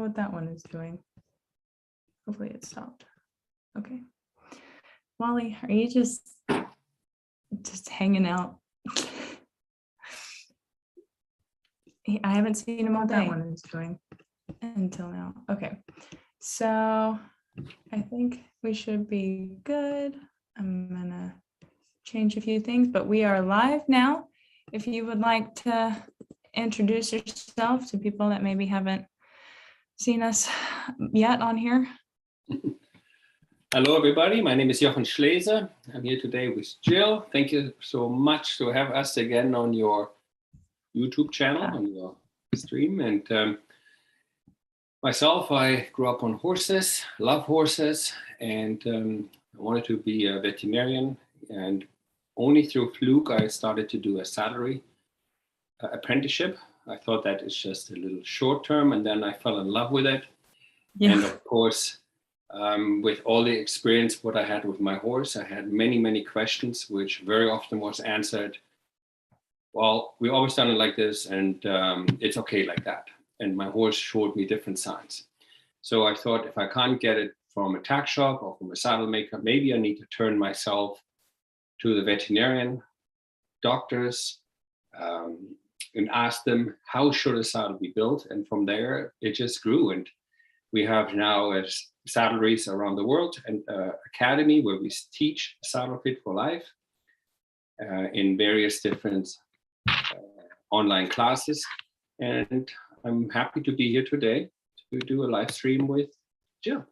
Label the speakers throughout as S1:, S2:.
S1: what that one is doing. Hopefully it stopped. Okay. Wally, are you just hanging out? I haven't seen him all day. That one is doing until now. Okay. So I think we should be good. I'm gonna change a few things, but we are live now. If you would like to introduce yourself to people that maybe haven't seen us yet on here.
S2: Hello, everybody. My name is Jochen Schleese. I'm here today with Jill. Thank you so much to have us again on your YouTube channel, on your stream. And myself, I grew up on horses, love horses, and I wanted to be a veterinarian. And only through fluke, I started to do a Saddlery apprenticeship. I thought that is just a little short term, and then I fell in love with it. Yeah. And of course, with all the experience what I had with my horse, I had many questions, which very often was answered, well, we always done it like this, and it's okay like that. And my horse showed me different signs. So I thought, if I can't get it from a tack shop or from a saddle maker, maybe I need to turn myself to the veterinarian doctors and ask them, how should a saddle be built? And from there, it just grew. And we have now saddleries around the world and academy where we teach saddle fit for life in various different online classes. And I'm happy to be here today to do a live stream with Jill.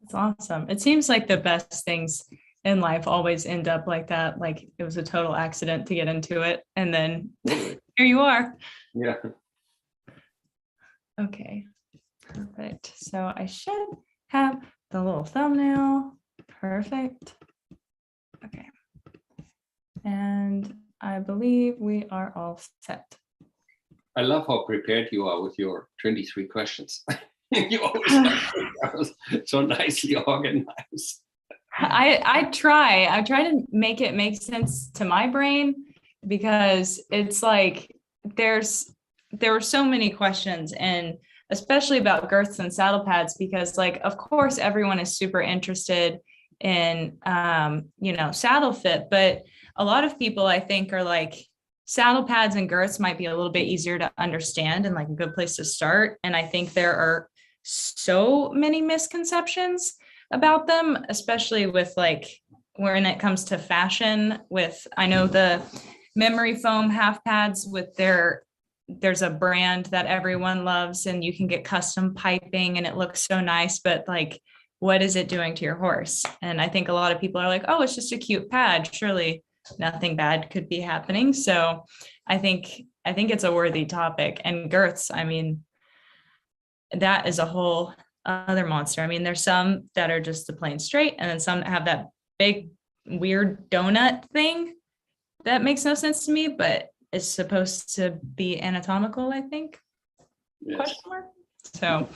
S1: That's awesome. It seems like the best things in life always end up like that. Like it was a total accident to get into it. And then here you are.
S2: Yeah.
S1: Okay. Perfect. So I should have the little thumbnail. Perfect. Okay. And I believe we are all set.
S2: I love how prepared you are with your 23 questions. You always have so nicely organized.
S1: I try to make it make sense to my brain, because it's like there were so many questions, and especially about girths and saddle pads, because like, of course, everyone is super interested in, saddle fit, but a lot of people I think are like, saddle pads and girths might be a little bit easier to understand and like a good place to start. And I think there are so many misconceptions about them, especially with like when it comes to fashion. With, I know the memory foam half pads with there's a brand that everyone loves, and you can get custom piping and it looks so nice, but like, what is it doing to your horse? And I think a lot of people are like, oh, it's just a cute pad. Surely nothing bad could be happening. So I think it's a worthy topic. And girths, I mean, that is a whole other monster. I mean, there's some that are just the plain straight, and then some that have that big weird donut thing that makes no sense to me, but it's supposed to be anatomical, I think. Yes. Question mark. So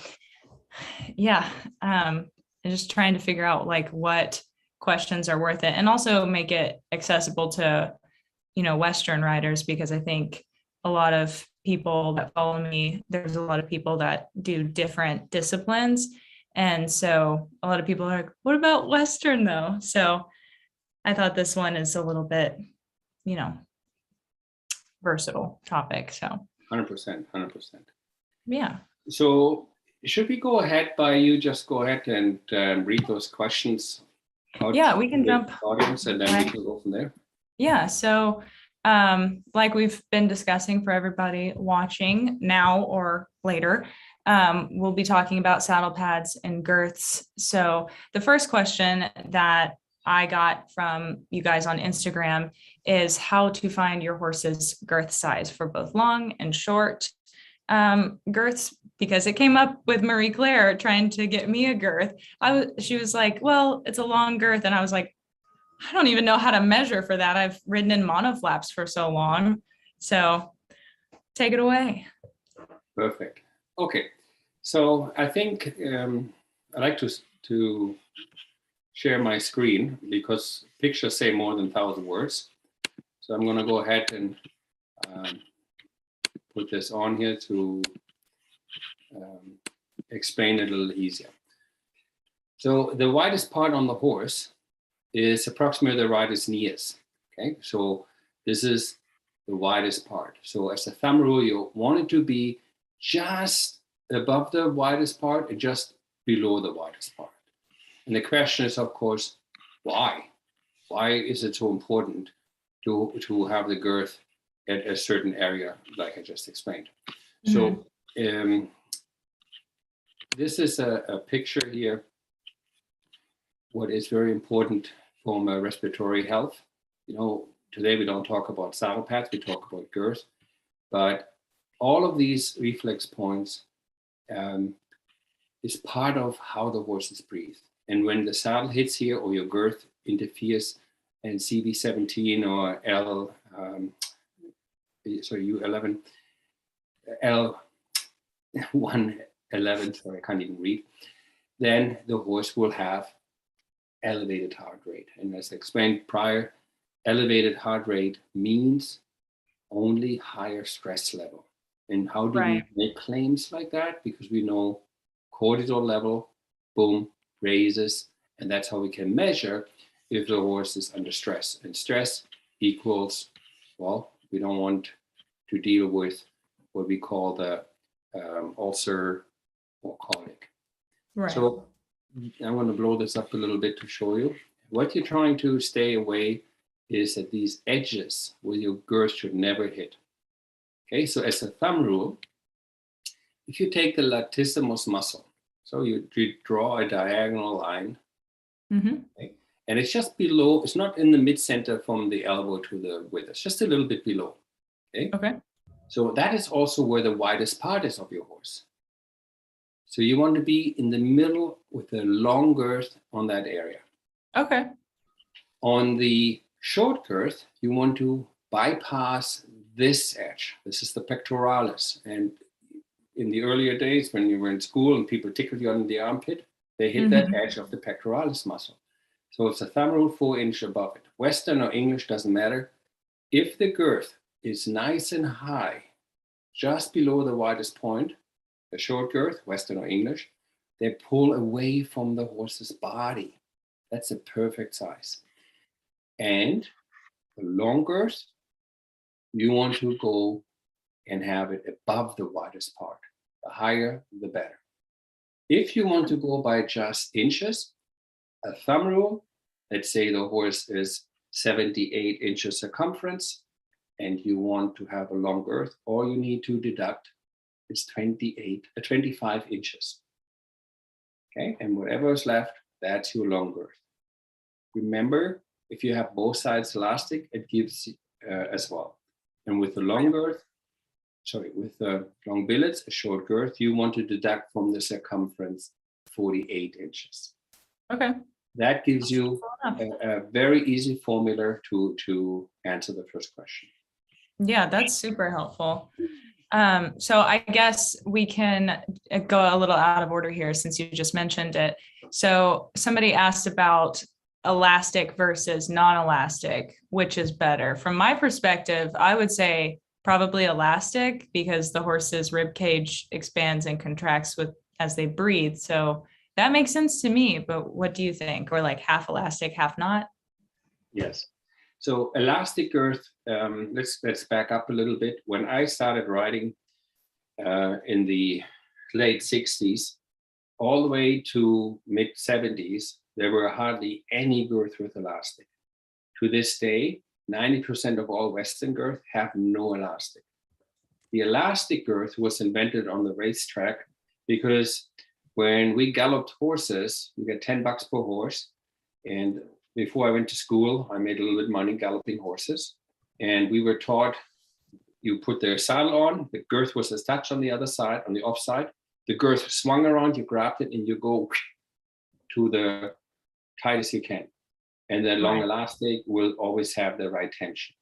S1: yeah, I'm just trying to figure out like what questions are worth it, and also make it accessible to, Western riders, because I think a lot of people that follow me, there's a lot of people that do different disciplines. And so a lot of people are like, what about Western though? So I thought this one is a little bit, versatile topic. So
S2: 100%.
S1: Yeah.
S2: So should we go ahead by you just go ahead and read those questions?
S1: Yeah, we can jump
S2: audience, and then we can go from there.
S1: Yeah. So like we've been discussing for everybody watching now or later, we'll be talking about saddle pads and girths. So the first question that I got from you guys on Instagram is how to find your horse's girth size for both long and short girths, because it came up with Marie Claire trying to get me a girth. She was like, well, it's a long girth. And I was like, I don't even know how to measure for that. I've ridden in monoflaps for so long. So take it away.
S2: Perfect. Okay. So I think I like to share my screen, because pictures say more than 1,000 words. So I'm going to go ahead and put this on here to explain it a little easier. So the widest part on the horse is approximately the rider's knee is. Okay, so this is the widest part. So as a thumb rule, you want it to be just above the widest part and just below the widest part. And the question is, of course, why? Why is it so important to have the girth at a certain area, like I just explained? So this is a picture here. What is very important from respiratory health. Today we don't talk about saddle pads, we talk about girth, but all of these reflex points is part of how the horses breathe. And when the saddle hits here or your girth interferes and CV17 or U11, L111, sorry, I can't even read, then the horse will have elevated heart rate. And as I explained prior, elevated heart rate means only higher stress level. And how do we make claims like that? Because we know cortisol level, boom, raises, and that's how we can measure if the horse is under stress. And stress equals, well, we don't want to deal with what we call the ulcer or colic. Right. So I want to blow this up a little bit to show you. What you're trying to stay away is that these edges where your girth should never hit. Okay, so as a thumb rule, if you take the latissimus muscle, so you draw a diagonal line, okay, and it's just below, it's not in the mid-center from the elbow to the width, it's just a little bit below. Okay. So that is also where the widest part is of your horse. So you want to be in the middle with a long girth on that area. Okay. On the short girth, you want to bypass this edge. This is the pectoralis. And in the earlier days when you were in school and people tickled you on the armpit, they hit that edge of the pectoralis muscle. So it's a thumb rule 4 inch above it. Western or English doesn't matter. If the girth is nice and high, just below the widest point, the short girth, Western or English, they pull away from the horse's body. That's a perfect size. And the long girth, you want to go and have it above the widest part. The higher, the better. If you want to go by just inches, a thumb rule, let's say the horse is 78 inches circumference, and you want to have a long girth, all you need to deduct is 25 inches. Okay, and whatever is left, that's your long girth. Remember, if you have both sides elastic, it gives as well. And with the long girth, with the long billets, a short girth, you want to deduct from the circumference 48 inches. Okay. That gives you a very easy formula to answer the first question.
S1: Yeah, that's super helpful. So I guess we can go a little out of order here since you just mentioned it. So somebody asked about elastic versus non-elastic, which is better? From my perspective, I would say probably elastic because the horse's rib cage expands and contracts as they breathe. So that makes sense to me, but what do you think? Or like half elastic, half not?
S2: Yes. So elastic girth, let's back up a little bit. When I started riding in the late 60s, all the way to mid 70s, there were hardly any girth with elastic. To this day, 90% of all Western girth have no elastic. The elastic girth was invented on the racetrack because when we galloped horses, we get $10 per horse. And before I went to school, I made a little bit of money galloping horses. And we were taught you put the saddle on, the girth was attached on the other side, on the off side. The girth swung around, you grabbed it, and you go to the tightest you can. And the long elastic will always have the right tension.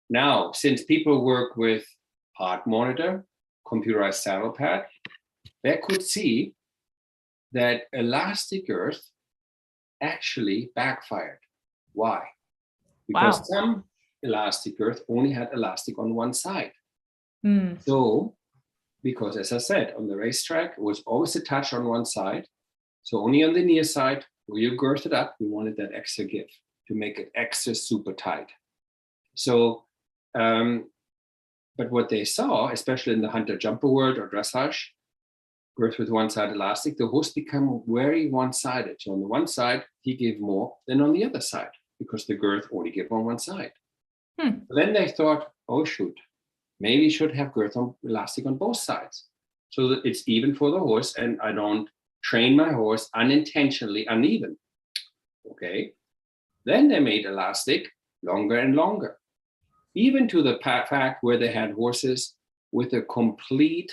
S2: Now, since people work with heart monitor, computerized saddle pad, they could see that elastic girth actually backfired. Why? Because some elastic girth only had elastic on one side. So because, as I said, on the racetrack, it was always a touch on one side. So only on the near side, where you girth it up, we wanted that extra give to make it extra super tight. So, but what they saw, especially in the hunter jumper world or dressage, girth with one side elastic, the horse become very one-sided. So on the one side, he gave more than on the other side because the girth only gave on one side. Then they thought, oh shoot, maybe should have girth on elastic on both sides so that it's even for the horse and I don't train my horse unintentionally uneven. Okay. Then they made elastic longer and longer, even to the fact where they had horses with a complete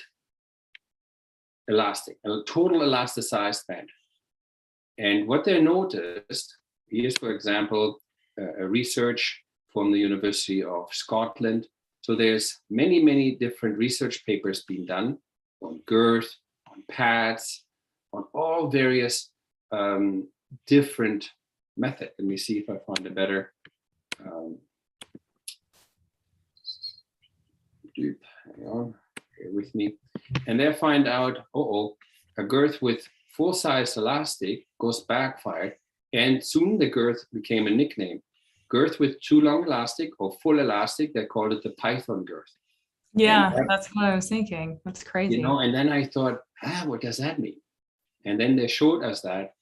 S2: elastic, a total elasticized band. And what they noticed, here's, for example, a research from the University of Scotland. So there's many, many different research papers being done on girth, on pads, on all various different methods. Let me see if I find a better hang on, here with me. And they find out, a girth with full-size elastic goes backfired, and soon the girth became a nickname. Girth with too long elastic or full elastic, they called it the python girth.
S1: Yeah, that's what I was thinking. That's crazy.
S2: You know, and then I thought, what does that mean? And then they showed us that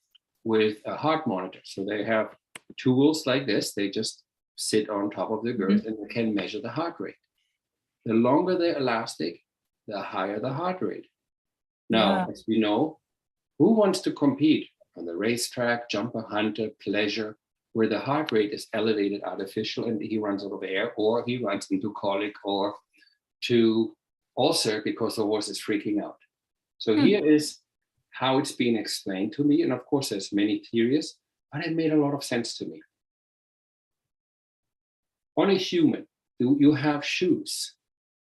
S2: with a heart monitor. So they have tools like this. They just sit on top of the girth and they can measure the heart rate. The longer the elastic, the higher the heart rate. Now, as we know, who wants to compete on the racetrack, jumper, hunter, pleasure, where the heart rate is elevated artificial and he runs out of air, or he runs into colic or to ulcer because the horse is freaking out. So here is how it's being explained to me. And of course, there's many theories, but it made a lot of sense to me. On a human, you have shoes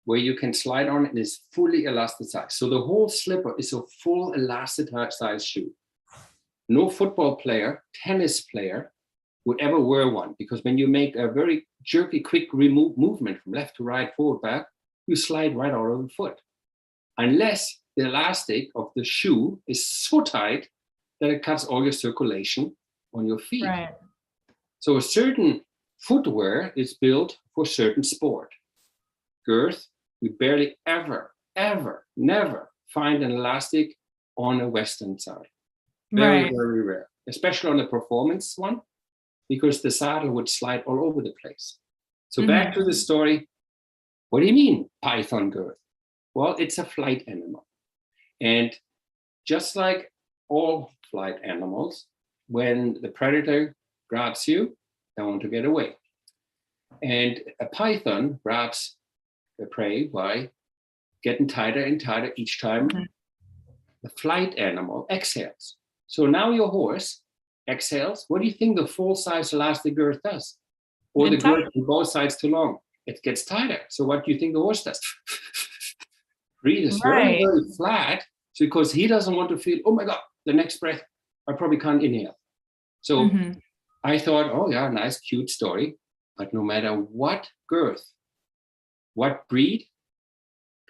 S2: where you can slide on and it's fully elasticized. So the whole slipper is a full elasticized shoe. No football player, tennis player would ever wear one, because when you make a very jerky, quick movement from left to right, forward, back, you slide right out of the foot. Unless the elastic of the shoe is so tight that it cuts all your circulation on your feet.
S1: Right.
S2: So a certain footwear is built for certain sport. Girth, we barely ever, never find an elastic on a Western side. Very, very rare, especially on the performance one, because the saddle would slide all over the place. So back to the story. What do you mean, python girth? Well, it's a flight animal. And just like all flight animals, when the predator grabs you, they want to get away. And a python grabs the prey by getting tighter and tighter each time the flight animal exhales. So now your horse exhales. What do you think the full-size elastic girth does? Or the girth on both sides too long? It gets tighter. So what do you think the horse does? Breathes very, very flat, because he doesn't want to feel, oh my God, the next breath, I probably can't inhale. So I thought, oh yeah, nice, cute story. But no matter what girth, what breed,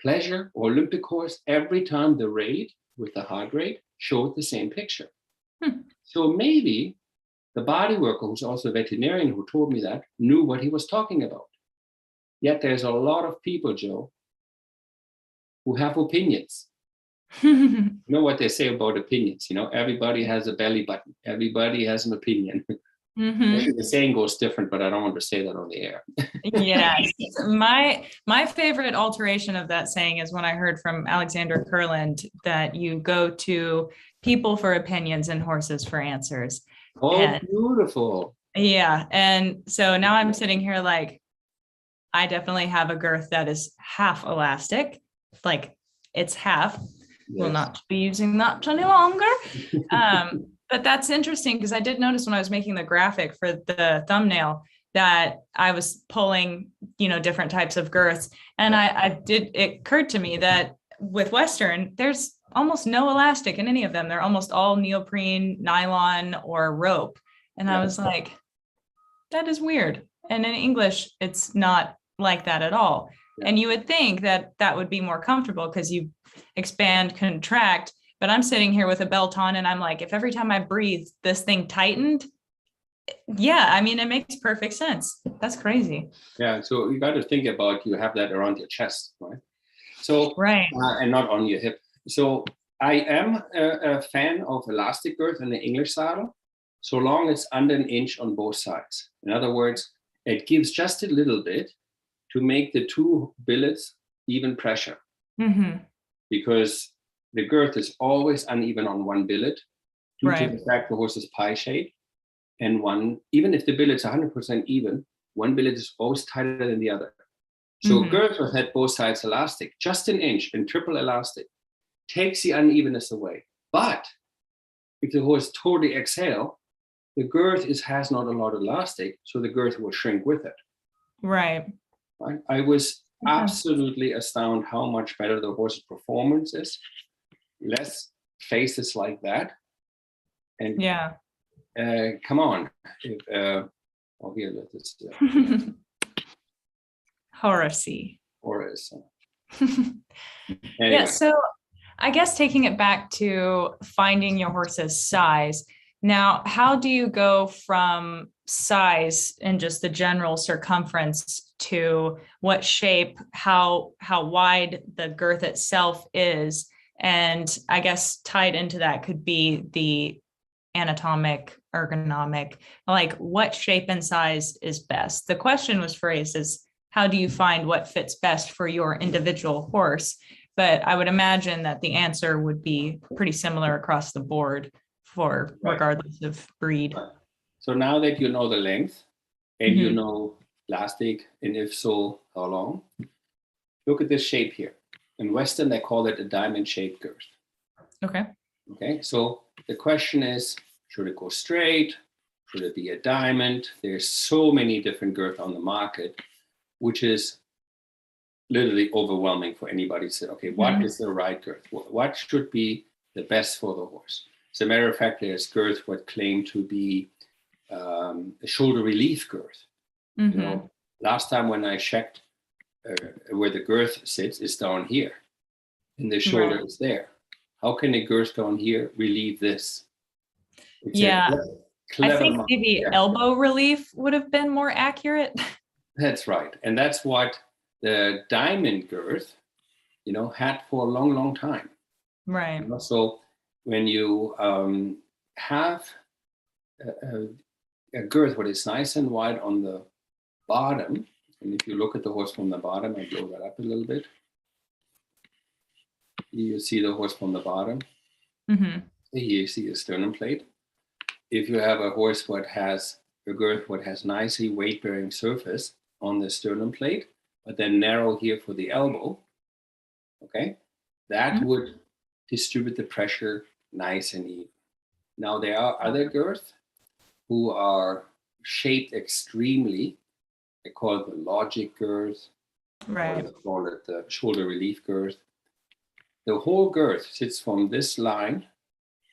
S2: pleasure, or Olympic horse, every time the rate with the heart rate showed the same picture. So maybe the body worker, who's also a veterinarian who told me that, knew what he was talking about. Yet there's a lot of people, Joe, who have opinions. You know what they say about opinions? You know, everybody has a belly button. Everybody has an opinion. Maybe the saying goes different, but I don't want to say that on the air.
S1: Yes. My favorite alteration of that saying is when I heard from Alexander Kurland that you go to people for opinions and horses for answers.
S2: Oh, beautiful.
S1: Yeah. And so now I'm sitting here like, I definitely have a girth that is half elastic, like it's half. Yes. Will not be using that any longer. But that's interesting, because I did notice when I was making the graphic for the thumbnail that I was pulling, different types of girths. And it occurred to me that with Western, there's almost no elastic in any of them. They're almost all neoprene, nylon, or rope. And I was like, that is weird. And in English, it's not like that at all. And you would think that that would be more comfortable because you expand, contract. But I'm sitting here with a belt on and I'm like, if every time I breathe, this thing tightened, yeah, I mean, it makes perfect sense. That's crazy.
S2: Yeah, so you got to think about you have that around your chest, right? So,
S1: Right.
S2: and not on your hip. So I am a fan of elastic girth in the English saddle, so long it's under an inch on both sides. In other words, it gives just a little bit to make the two billets even pressure.
S1: Mm-hmm.
S2: Because the girth is always uneven on one billet due to the fact the horse is pie shaped. And one, even if the billet's 100% even, one billet is always tighter than the other. So girth was had both sides elastic, just an inch and triple elastic, takes the unevenness away. But if the horse totally exhale, the girth has not a lot of elastic, so the girth will shrink with it.
S1: Right.
S2: I was absolutely astounded how much better the horse's performance is. Less faces like that. And
S1: yeah.
S2: Come on. Oh, here, let this.
S1: Horace.
S2: Horace.
S1: Anyway. Yeah, so I guess taking it back to finding your horse's size. Now, how do you go from size and just the general circumference to what shape, how wide the girth itself is? And I guess tied into that could be the anatomic, ergonomic, like what shape and size is best. The question was phrased as, how do you find what fits best for your individual horse? But I would imagine that the answer would be pretty similar across the board for regardless of breed.
S2: So now that you know the length and you know elastic, and if so, how long, look at this shape here. In Western, they call it a diamond-shaped girth. Okay, so the question is, should it go straight? Should it be a diamond? There's so many different girths on the market, which is literally overwhelming for anybody to say, okay, what is the right girth? What should be the best for the horse? As a matter of fact, there's girth what claim to be a shoulder relief girth. You know, last time when I checked where the girth sits is down here, and the shoulder is there. How can a girth down here relieve this? It's
S1: I think maybe elbow relief would have been more accurate.
S2: That's right. And that's what the diamond girth, you know, had for a long, long time.
S1: Right.
S2: So when you have a girth what is nice and wide on the bottom, and if you look at the horse from the bottom, I blow that up a little bit. You see the horse from the bottom. Here you see the sternum plate. If you have a horse what has a girth what has nicely weight-bearing surface on the sternum plate, but then narrow here for the elbow, okay, that would distribute the pressure nice and even. Now there are other girths who are shaped extremely. They call it the logic girth, or they call it the shoulder relief girth. The whole girth sits from this line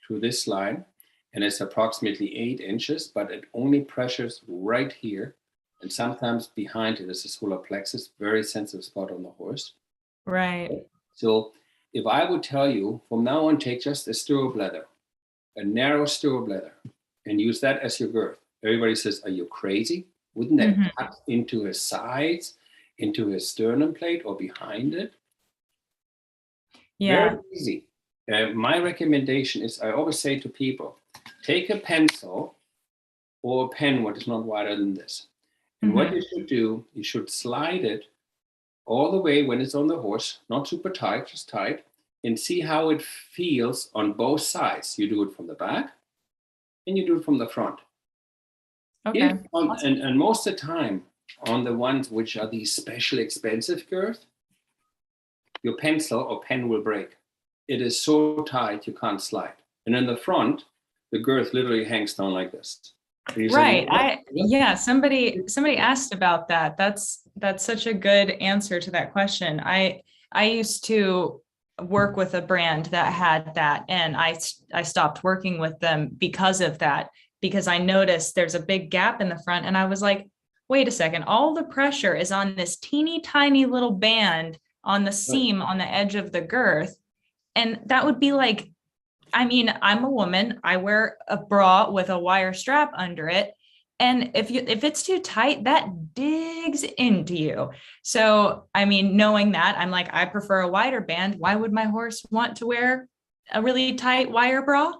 S2: to this line, and it's approximately 8 inches, but it only pressures right here. And sometimes behind it is the solar plexus, very sensitive spot on the horse.
S1: Right.
S2: So if I would tell you from now on, take just a stirrup leather, a narrow stirrup leather, and use that as your girth. Everybody says, are you crazy? Wouldn't that cut into his sides, into his sternum plate or behind it?
S1: Yeah.
S2: Very easy. My recommendation is, I always say to people, take a pencil or a pen what is not wider than this. And what you should do, you should slide it all the way when it's on the horse, not super tight, just tight, and see how it feels on both sides. You do it from the back and you do it from the front.
S1: Okay.
S2: And most of the time, on the ones which are these special expensive girth, your pencil or pen will break. It is so tight you can't slide. And in the front, the girth literally hangs down like this.
S1: Right. Somebody asked about that. That's such a good answer to that question. I used to work with a brand that had that, and I stopped working with them because of that, because I noticed there's a big gap in the front, and I was like, wait a second, all the pressure is on this teeny tiny little band on the
S2: Right.
S1: seam on the edge of the girth. And that would be like, I mean, I'm a woman, I wear a bra with a wire strap under it. And if it's too tight, that digs into you. So, I mean, knowing that, I'm like, I prefer a wider band. Why would my horse want to wear a really tight wire bra?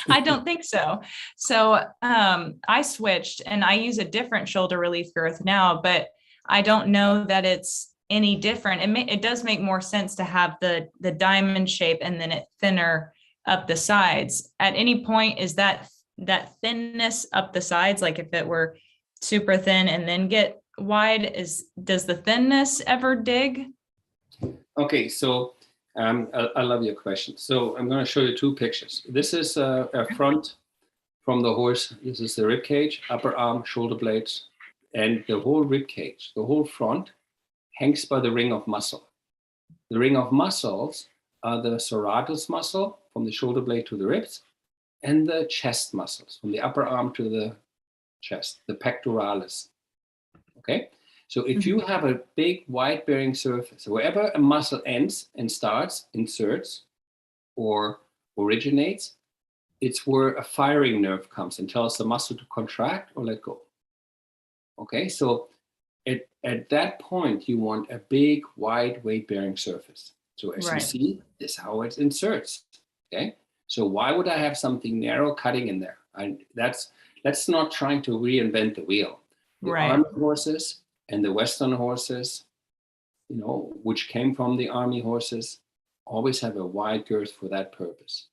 S1: I don't think so. So I switched and I use a different shoulder relief girth now, but I don't know that it's any different. It does make more sense to have the diamond shape and then it thinner up the sides. At any point, is that thinness up the sides, like if it were super thin and then get wide, does the thinness ever dig?
S2: Okay, so I love your question. So I'm going to show you two pictures. This is a front from the horse. This is the rib cage, upper arm, shoulder blades, and the whole rib cage, the whole front hangs by the ring of muscle. The ring of muscles are the serratus muscle from the shoulder blade to the ribs, and the chest muscles from the upper arm to the chest, the pectoralis. Okay, so if you have a big wide bearing surface, wherever a muscle ends and starts, inserts or originates, it's where a firing nerve comes and tells the muscle to contract or let go. Okay, so at that point, you want a big, wide, weight-bearing surface. So as you see, this is how it inserts. Okay, so why would I have something narrow cutting in there? That's not trying to reinvent the wheel. The army horses and the Western horses, which came from the army horses, always have a wide girth for that purpose.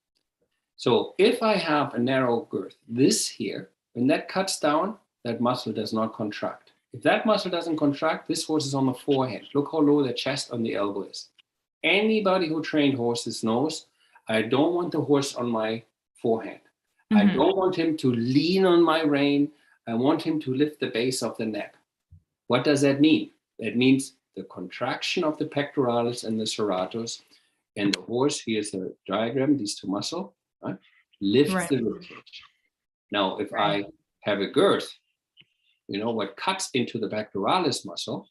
S2: So if I have a narrow girth, this here, when that cuts down, that muscle does not contract. If that muscle doesn't contract, this horse is on the forehead. Look how low the chest on the elbow is. Anybody who trained horses knows I don't want the horse on my forehand. I don't want him to lean on my rein. I want him to lift the base of the neck. What does that mean? That means the contraction of the pectoralis and the serratus, and the horse, here's the diagram, these two muscles, right? Lifts the rib cage. Now, if I have a girth, what cuts into the pectoralis muscle,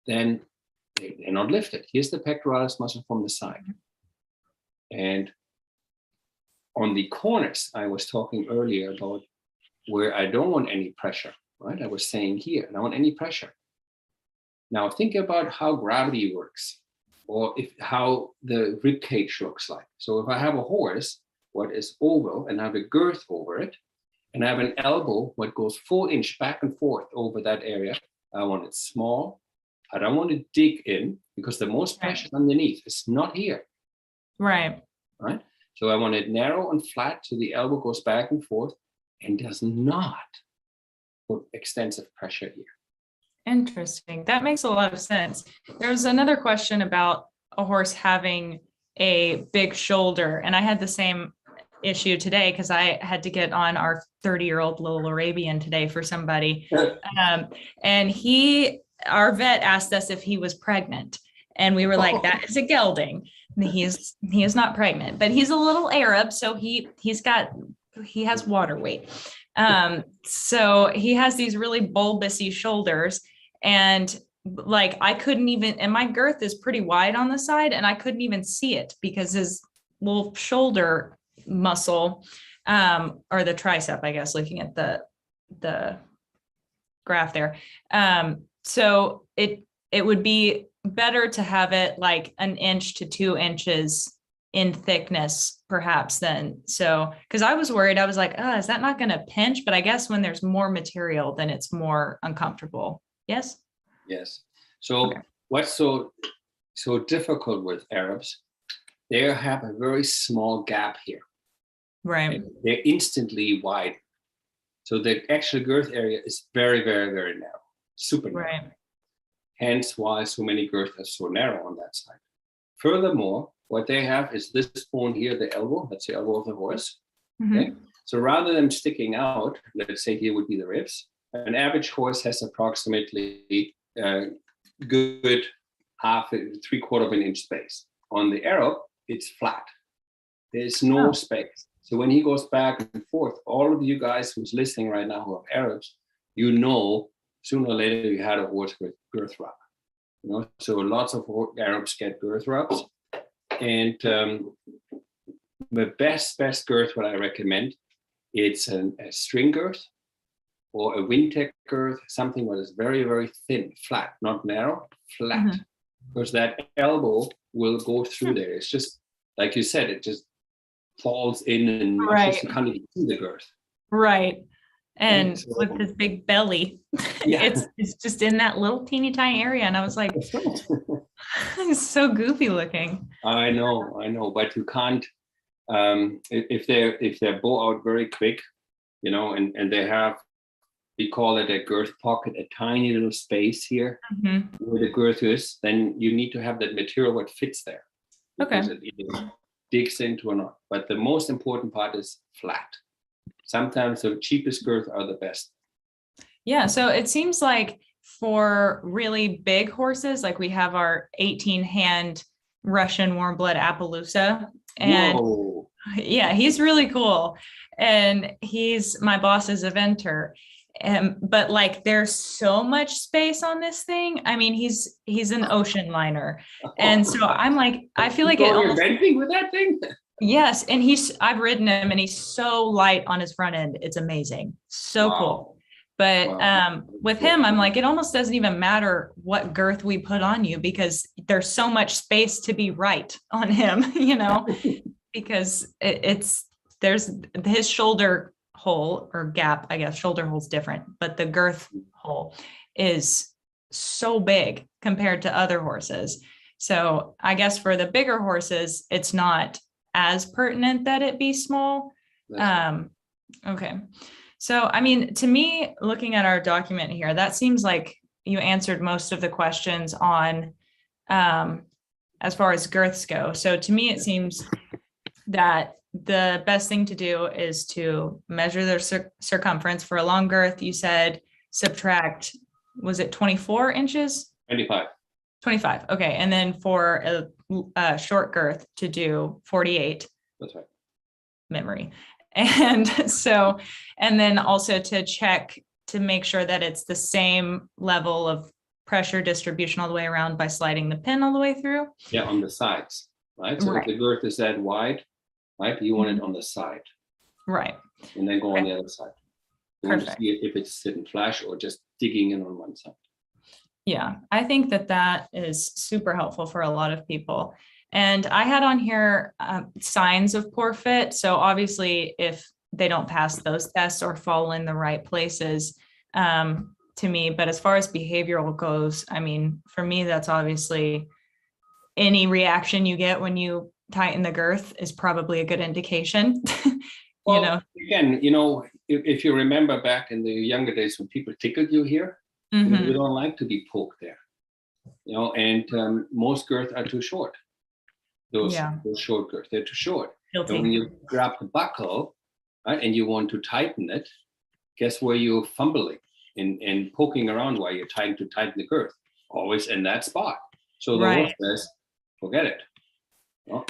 S2: then they're not lifted. Here's the pectoralis muscle from the side. And on the corners, I was talking earlier about where I don't want any pressure, right? I was saying here, I don't want any pressure. Now think about how gravity works, or how the rib cage looks like. So if I have a horse, what is oval, and I have a girth over it, and I have an elbow, what goes 4 inch back and forth over that area, I want it small. I don't want to dig in because the most pressure underneath is not here. Right. So I want it narrow and flat so the elbow goes back and forth and does not put extensive pressure here.
S1: Interesting. That makes a lot of sense. There's another question about a horse having a big shoulder, and I had the same issue today because I had to get on our 30-year-old little Arabian today for somebody. And our vet asked us if he was pregnant. And we were like, that is a gelding. He is not pregnant, but he's a little Arab. So he has water weight. So he has these really bulbousy shoulders, and like I couldn't even, and my girth is pretty wide on the side, and I couldn't even see it because his little shoulder muscle, or the tricep, I guess, looking at the graph there. So it would be better to have it like 1 inch to 2 inches in thickness, perhaps then. So, because I was worried, I was like, is that not going to pinch? But I guess when there's more material, then it's more uncomfortable. Yes?
S2: Yes. So what's so difficult with Arabs, they have a very small gap here. Right. And they're instantly wide. So the actual girth area is very, very, very narrow, super narrow. Right. Hence why so many girths are so narrow on that side. Furthermore, what they have is this bone here, the elbow, that's the elbow of the horse. Okay? So rather than sticking out, let's say here would be the ribs, an average horse has approximately good half, 3/4 of an inch space. On the Arab, it's flat. There's no space. So when he goes back and forth, all of you guys who's listening right now who are Arabs, you know, sooner or later you had a horse with girth rub. You know, so lots of Arabs get girth rubs, and the best girth, what I recommend, it's a string girth or a wingtech girth, something that is very, very thin, flat, not narrow, flat, because that elbow will go through there. It's just like you said, it just falls in and you can't even see the girth.
S1: Right. And so, with his big belly, it's just in that little teeny tiny area. And I was like, it's so goofy looking.
S2: I know, but you can't, if they're bow out very quick, you know, and they have, we call it a girth pocket, a tiny little space here where the girth is, then you need to have that material what fits there. Because it either digs into or not. But the most important part is flat. Sometimes the cheapest girths are the best.
S1: Yeah, so it seems like for really big horses, like we have our 18-hand Russian warm blood Appaloosa. And yeah, he's really cool. And my boss's eventer. But like there's so much space on this thing. I mean, he's an ocean liner. And so I'm like, I feel like
S2: you're eventing with that thing.
S1: Yes. And I've ridden him and he's so light on his front end. It's amazing. So cool. But with him, I'm like, it almost doesn't even matter what girth we put on you because there's so much space to be right on him, you know, because there's his shoulder hole or gap, I guess shoulder hole's different, but the girth hole is so big compared to other horses. So I guess for the bigger horses, it's not as pertinent that it be small. Okay. So, I mean, to me, looking at our document here, that seems like you answered most of the questions on as far as girths go. So to me, it seems that the best thing to do is to measure their circumference. For a long girth, you said subtract, was it 24 inches?
S2: 25.
S1: 25. Okay. And then for a short girth to do 48.
S2: That's right.
S1: Memory. And so, and then also to check to make sure that it's the same level of pressure distribution all the way around by sliding the pin all the way through.
S2: Yeah, on the sides, right? So if the girth is that wide, right, you want it on the side.
S1: Right.
S2: And then go on the other side. You want to see if it's sitting flush or just digging in on one side.
S1: Yeah, I think that is super helpful for a lot of people. And I had on here signs of poor fit. So obviously, if they don't pass those tests or fall in the right places, to me, but as far as behavioral goes, I mean, for me, that's obviously any reaction you get when you tighten the girth is probably a good indication.
S2: Again, you know, if you remember back in the younger days when people tickled you here, you know, you don't like to be poked there, you know, and most girths are too short. Those short girths, they're too short. And when you grab the buckle, right, and you want to tighten it, guess where you're fumbling and poking around while you're trying to tighten the girth? Always in that spot. So the horse says, forget it. Well,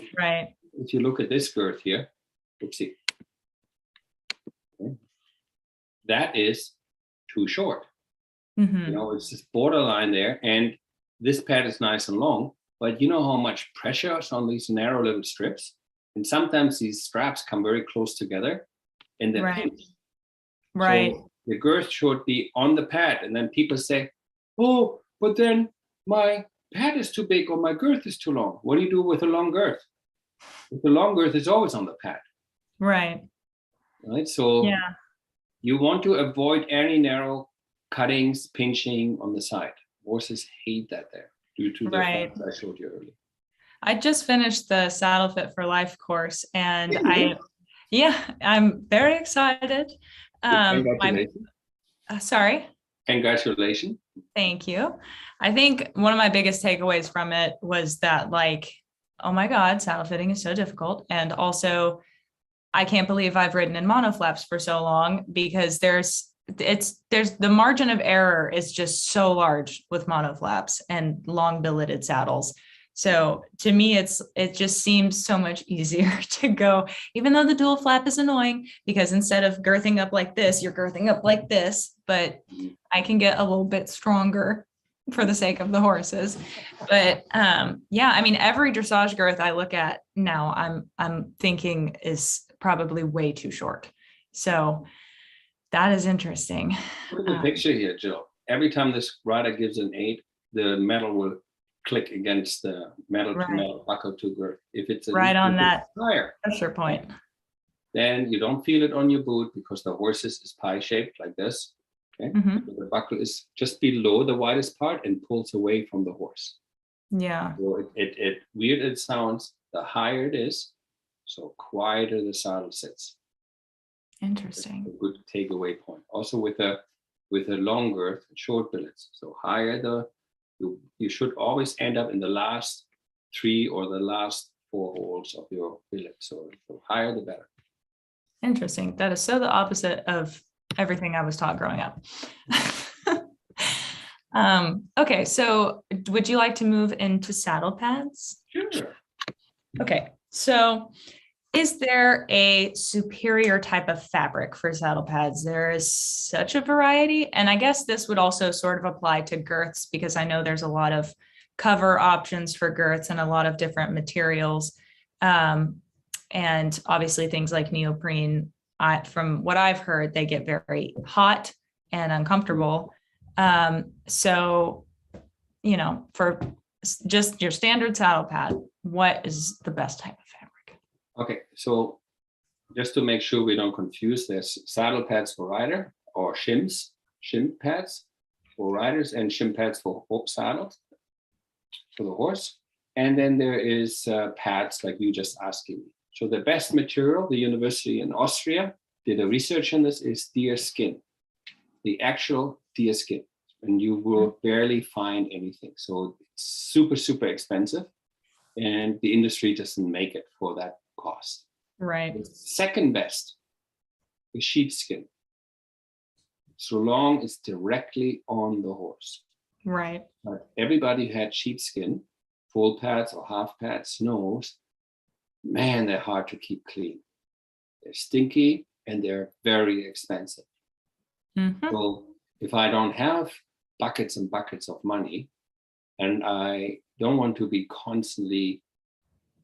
S2: if you look at this girth here, oopsie, that is too short. You know, it's just borderline there. And this pad is nice and long, but you know how much pressure is on these narrow little strips? And sometimes these straps come very close together and they're pinched. So the girth should be on the pad. And then people say, oh, but then my pad is too big or my girth is too long. What do you do with a long girth? With the long girth, it's always on the pad. Right. So you want to avoid any narrow cuttings, pinching on the side. Horses hate that there due to the fact I showed you earlier.
S1: I just finished the Saddle Fit for Life course and I'm very excited.
S2: Congratulations.
S1: Sorry.
S2: Congratulations.
S1: Thank you. I think one of my biggest takeaways from it was that, like, oh my God, saddle fitting is so difficult. And also, I can't believe I've ridden in monoflaps for so long because there's the margin of error is just so large with monoflaps and long billeted saddles. So to me, it just seems so much easier to go, even though the dual flap is annoying because instead of girthing up like this, you're girthing up like this. but I can get a little bit stronger for the sake of the horses. But yeah, I mean, every dressage girth I look at now, I'm thinking is probably way too short. So that is interesting.
S2: Look at the picture here, Jill. Every time this rider gives an 8, the metal will click against the metal to metal, buckle to girth. If it's
S1: right on that
S2: higher
S1: pressure point,
S2: then you don't feel it on your boot because the horses is pie shaped like this. Okay, so the buckle is just below the widest part and pulls away from the horse.
S1: Yeah.
S2: So it weird it sounds, the higher it is, so quieter the saddle sits.
S1: Interesting.
S2: That's a good takeaway point. Also with a long girth, short billets. So higher you should always end up in the last 3 or the last 4 holes of your billet. So the higher the better.
S1: Interesting. That is so the opposite of everything I was taught growing up. Okay, so would you like to move into saddle pads?
S2: Sure.
S1: Okay, so is there a superior type of fabric for saddle pads? There is such a variety. And I guess this would also sort of apply to girths, because I know there's a lot of cover options for girths and a lot of different materials. And obviously things like neoprene, from what I've heard, they get very hot and uncomfortable. So, you know, for just your standard saddle pad, what is the best type of fabric?
S2: Okay, so just to make sure we don't confuse, there's saddle pads for rider or shim pads for riders and shim pads for saddles for the horse. And then there is pads like you just asking me. So the best material, the university in Austria did a research on this, is deer skin, the actual deer skin. And you will barely find anything. So it's super, super expensive. And the industry doesn't make it for that cost.
S1: Right.
S2: The second best is sheepskin. So long it's directly on the horse.
S1: Right.
S2: But everybody who had sheepskin, full pads or half pads, knows, man, they're hard to keep clean. They're stinky and they're very expensive. So if I don't have buckets and buckets of money, and I don't want to be constantly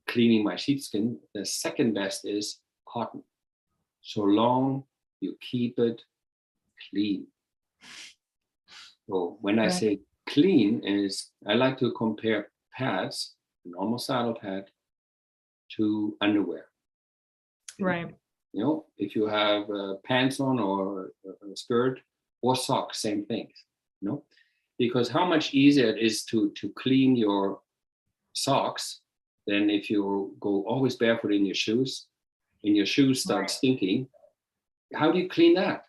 S2: cleaning my sheepskin, the second best is cotton. So long you keep it clean. So when I say clean, is I like to compare pads, a normal saddle pad, to underwear.
S1: Right.
S2: You know, if you have pants on or a skirt or socks, same thing. You know, because how much easier it is to clean your socks than if you go always barefoot in your shoes and your shoes start stinking. How do you clean that?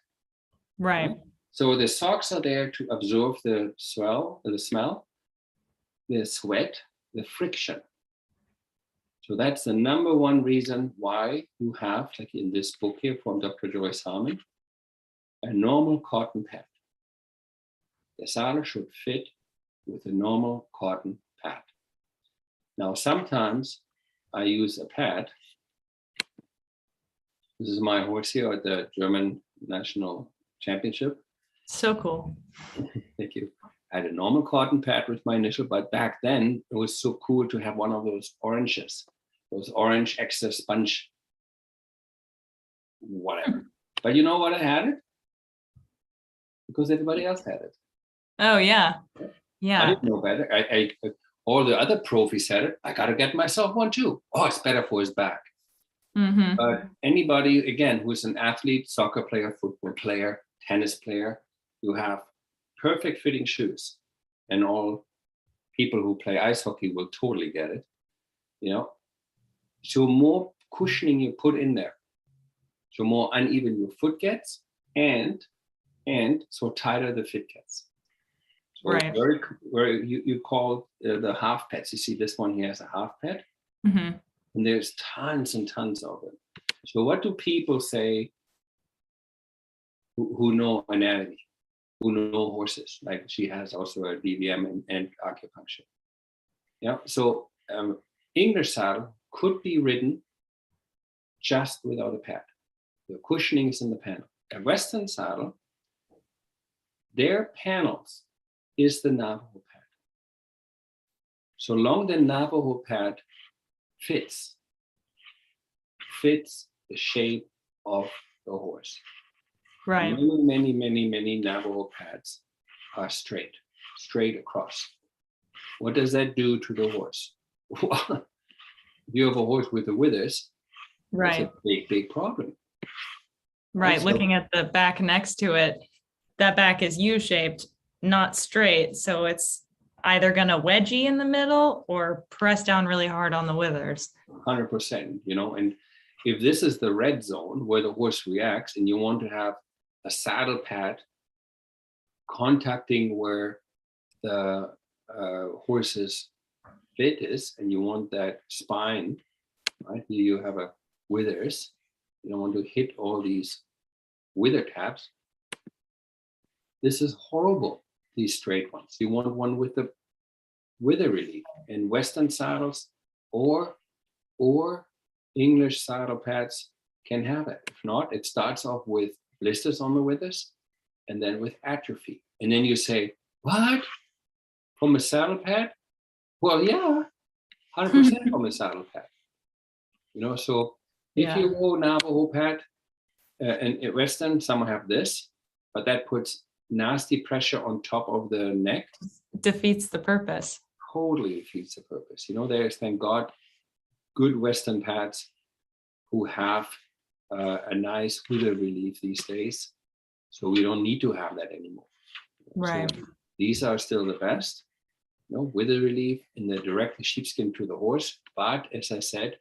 S1: Right.
S2: So the socks are there to absorb the smell, the sweat, the friction. So that's the number one reason why you have, like in this book here from Dr. Joyce Harmon, a normal cotton pad. The saddle should fit with a normal cotton pad. Now, sometimes I use a pad. This is my horse here at the German National Championship.
S1: So cool.
S2: Thank you. I had a normal cotton pad with my initial, but back then it was so cool to have one of those oranges, those orange extra sponge, whatever. But you know what I had it? Because everybody else had it.
S1: Oh, yeah. Yeah.
S2: I didn't know better. I all the other profis had it. I got to get myself one too. Oh, it's better for his back. But anybody, again, who's an athlete, soccer player, football player, tennis player, you have perfect fitting shoes. And all people who play ice hockey will totally get it. You know, so more cushioning you put in there, so more uneven your foot gets, and so tighter the fit gets. So
S1: right.
S2: Very you call the half pads. You see this one here has a half pad, and there's tons and tons of it. So what do people say who know anatomy, who know horses? Like she has also a DVM and acupuncture. Yeah. So English saddle could be ridden just without a pad. The cushioning is in the panel. A Western saddle their panels is the Navajo pad. So long the Navajo pad fits the shape of the horse.
S1: Right.
S2: Many Navajo pads are straight across. What does that do to the horse? Well, if you have a horse with the withers,
S1: Right.
S2: it's a big problem.
S1: Right.
S2: So,
S1: looking at the back next to it, that back is U-shaped, not straight. So it's either going to wedgie in the middle or press down really hard on the withers.
S2: 100%, and if this is the red zone where the horse reacts and you want to have a saddle pad contacting where the horse's fit is, and you want that spine, right? You have a withers. You don't want to hit all these wither tabs. This is horrible, these straight ones. You want one with the wither relief. In Western saddles or English saddle pads can have it. If not, it starts off with blisters on the withers and then with atrophy. And then you say, what? From a saddle pad? Well, yeah, 100% from a saddle pad. So if you go Navajo pad and in Western, some have this, but that puts nasty pressure on top of the neck.
S1: Defeats the purpose.
S2: Totally defeats the purpose. There's, thank God, good Western pads who have a nice wither relief these days. So we don't need to have that anymore.
S1: Right.
S2: So these are still the best, wither relief in the direct sheepskin to the horse. But as I said,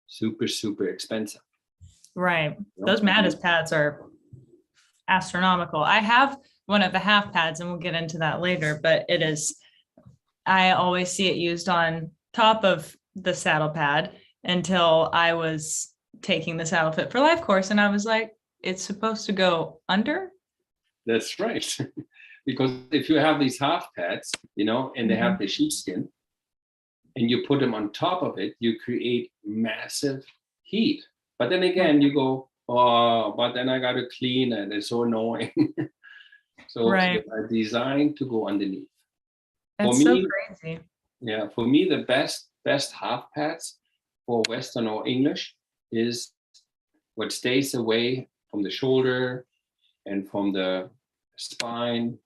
S2: super expensive.
S1: Right. Those Mattis pads are astronomical. I have one of the half pads and we'll get into that later, but I always see it used on top of the saddle pad until I was taking the Saddle Fit for Life course. And I was like, it's supposed to go under?
S2: That's right. Because if you have these half pads, and they have the sheepskin, and you put them on top of it, you create massive heat. But then again, you go, oh, but then I got to clean it. It's so annoying. So
S1: right.
S2: They are designed to go underneath.
S1: That's so crazy.
S2: Yeah, for me, the best half pads for Western or English is what stays away from the shoulder and from the spine,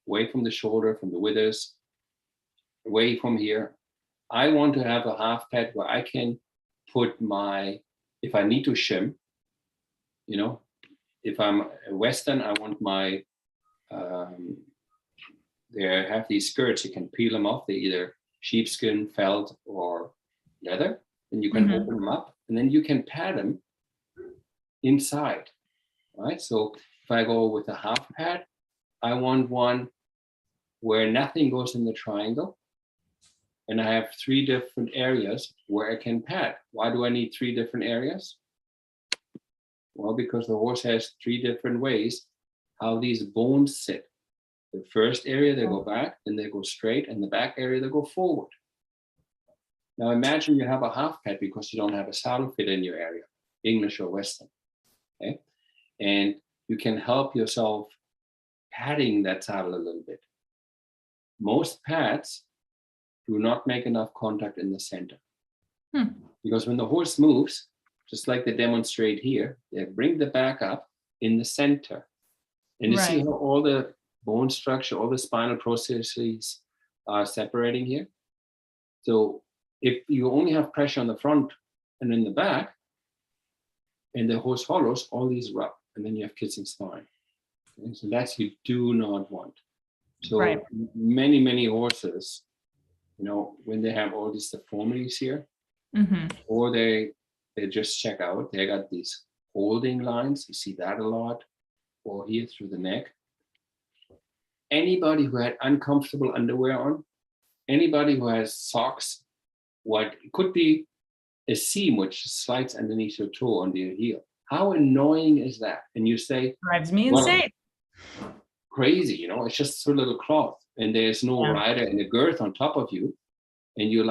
S2: away from the shoulder, from the withers, away from here. I want to have a half pad where I can put if I need to shim, if I'm a Western, I want my, they have these skirts, you can peel them off. They're either sheepskin, felt, or leather. And you can open them up and then you can pad them inside, right? So if I go with a half pad, I want one where nothing goes in the triangle. And I have 3 different areas where I can pad. Why do I need 3 different areas? Well, because the horse has 3 different ways how these bones sit. The first area, they go back, then they go straight, and the back area, they go forward. Now imagine you have a half pad because you don't have a saddle fit in your area, English or Western, okay? And you can help yourself padding that saddle a little bit. Most pads do not make enough contact in the center. Because when the horse moves, just like they demonstrate here, they bring the back up in the center. And you see how all the bone structure, all the spinal processes are separating here. So if you only have pressure on the front and in the back, and the horse follows, all these rub, and then you have kissing spine. Okay? So that's you do not want. So many horses, when they have all these deformities here, or they just check out, they got these holding lines. You see that a lot, or here through the neck. Anybody who had uncomfortable underwear on, anybody who has socks, what could be a seam which slides underneath your toe under your heel. How annoying is that? And you say,
S1: drives me insane.
S2: Crazy, it's just a little cloth, and there's no rider and a girth on top of you, and you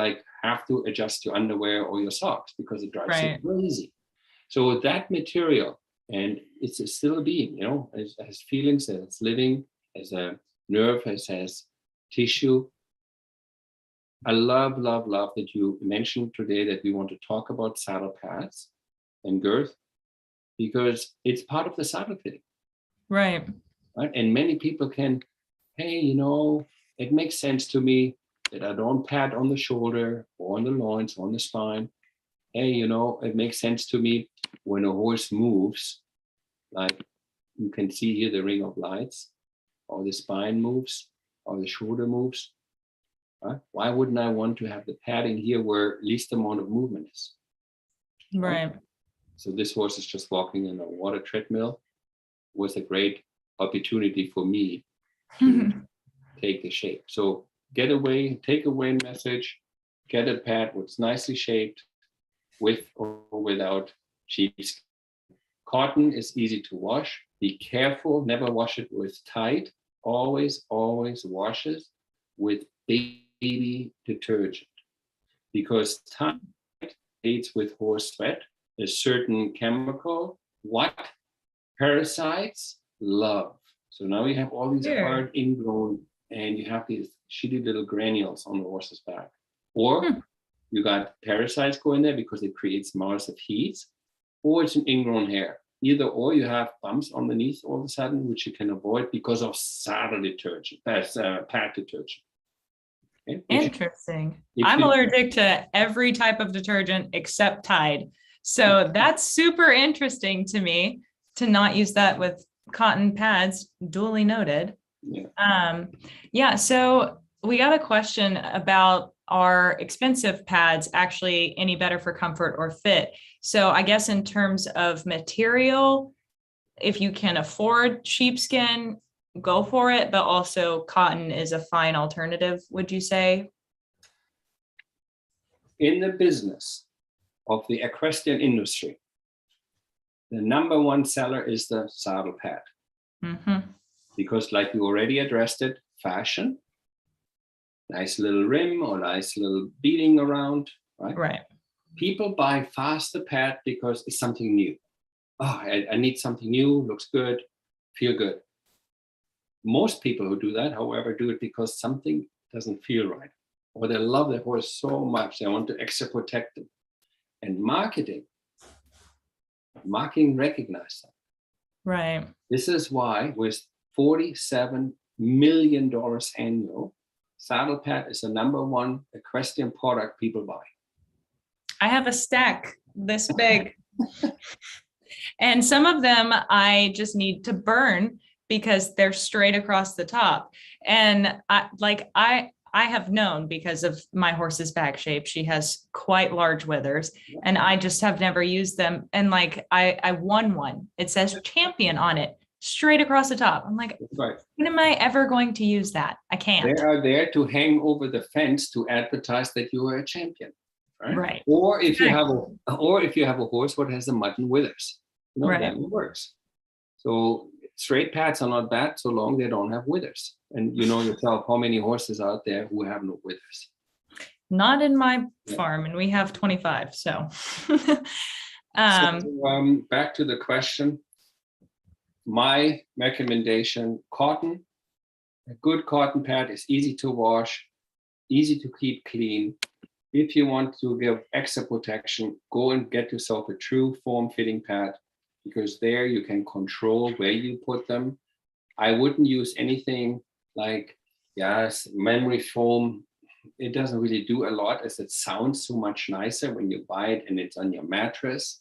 S2: have to adjust your underwear or your socks because it drives you crazy. So that material, and it's still a being, it has feelings, and it's living, has a nerve, has tissue. I love that you mentioned today that we want to talk about saddle pads and girth, because it's part of the saddle fitting.
S1: Right.
S2: Right? And many people can, hey, it makes sense to me that I don't pad on the shoulder or on the loins or on the spine. Hey, it makes sense to me when a horse moves, like you can see here the ring of lights, or the spine moves, or the shoulder moves. Right? Why wouldn't I want to have the padding here where least amount of movement is?
S1: Right.
S2: So this horse is just walking in a water treadmill. Was a great opportunity for me to take the shape. So take away message, get a pad what's nicely shaped, with or without sheepskin. Cotton is easy to wash. Be careful, never wash it with Tide. Always wash it with baby detergent, because Tide aids with horse sweat, a certain chemical, what parasites love. So now you have all these hard ingrown, and you have these shitty little granules on the horse's back. Or you got parasites going there because it creates massive heat, or it's an ingrown hair. Either or, you have bumps underneath all of a sudden, which you can avoid because of saddle detergent, pad detergent. Okay?
S1: Interesting. I'm allergic to every type of detergent except Tide. So that's super interesting to me to not use that with cotton pads. Duly noted.
S2: Yeah.
S1: So we got a question about, are expensive pads actually any better for comfort or fit? So I guess in terms of material, if you can afford sheepskin, go for it, but also cotton is a fine alternative, would you say?
S2: In the business of the equestrian industry, the number one seller is the saddle pad. Because like you already addressed it, fashion, nice little rim or nice little beading around, right?
S1: Right.
S2: People buy fast the pad because it's something new. Oh, I need something new, looks good, feel good. Most people who do that, however, do it because something doesn't feel right, or they love their horse so much they want to extra protect them. And marketing recognizes that.
S1: Right.
S2: This is why with $47 million annual, saddle pad is the number one equestrian product people buy.
S1: I have a stack this big. And some of them I just need to burn because they're straight across the top. And I have known, because of my horse's back shape, she has quite large withers, and I just have never used them. And like I won one. It says champion on it, straight across the top. I'm like,
S2: right.
S1: When am I ever going to use that? I can't.
S2: They are there to hang over the fence to advertise that you are a champion. Right. Or if you have a horse what has a mutton withers, then it works. So straight pads are not bad so long they don't have withers. And you know yourself how many horses out there who have no withers.
S1: Not in my farm, and we have 25. So,
S2: back to the question. My recommendation: cotton. A good cotton pad is easy to wash, easy to keep clean. If you want to give extra protection, go and get yourself a true form-fitting pad, because there you can control where you put them. I wouldn't use anything like, memory foam. It doesn't really do a lot, as it sounds so much nicer when you buy it and it's on your mattress.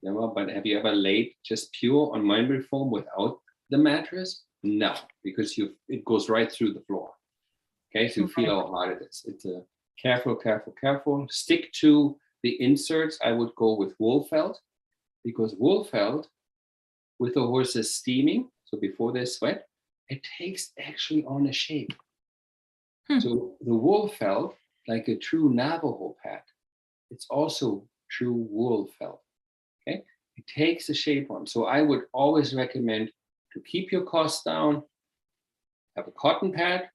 S2: But have you ever laid just pure on memory foam without the mattress? No, because it goes right through the floor. Okay, so you feel how hard it is. It's a careful. Stick to the inserts. I would go with wool felt, because wool felt, with the horses steaming, so before they sweat, it takes actually on a shape. So the wool felt, like a true Navajo pad, it's also true wool felt. Okay, it takes a shape on. So I would always recommend to keep your costs down, have a cotton pad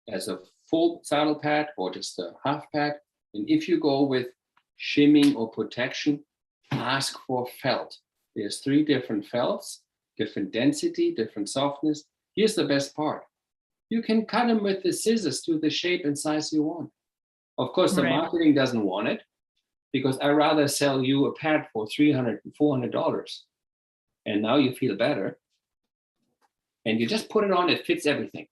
S2: as a full saddle pad or just a half pad. And if you go with shimming or protection, ask for felt. There's 3 different felts, different density, different softness. Here's the best part. you can cut them with the scissors to the shape and size you want. Of course, the
S1: Right.
S2: marketing doesn't want it, because I rather sell you a pad for $300 and $400, and now you feel better, and you just put it on, it fits everything.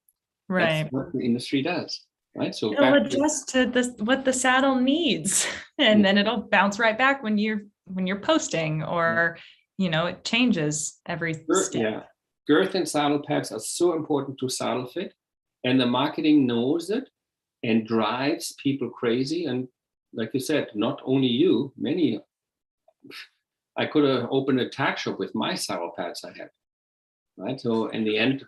S1: Right.
S2: That's what the industry does, right? So
S1: It'll adjust to what the saddle needs, and then it'll bounce right back when you're posting, or it changes every step.
S2: Yeah, girth and saddle pads are so important to saddle fit, and the marketing knows it and drives people crazy. And like you said, not only you, many. I could have opened a tack shop with my saddle pads I had, right? So in the end,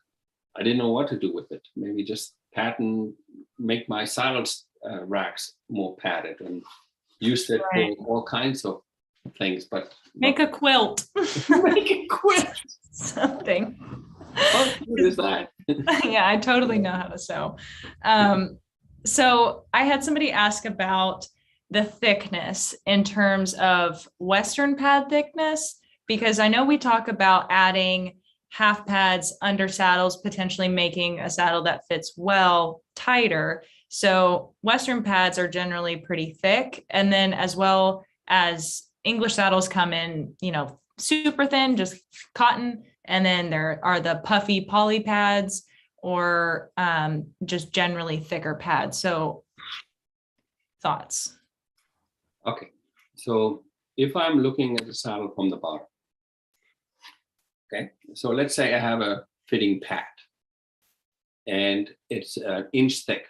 S2: I didn't know what to do with it. Maybe just make my saddle racks more padded, and use it for all kinds of things. But
S1: make a quilt.
S2: Make a quilt.
S1: Something.
S2: How good is that?
S1: Yeah, I totally know how to sew. So I had somebody ask about the thickness in terms of Western pad thickness, because I know we talk about adding half pads under saddles, potentially making a saddle that fits well tighter. So Western pads are generally pretty thick. And then as well as English saddles come in, super thin, just cotton. And then there are the puffy poly pads, or just generally thicker pads. So thoughts?
S2: Okay, so if I'm looking at the saddle from the bottom, okay, so let's say I have a fitting pad, and it's an inch thick.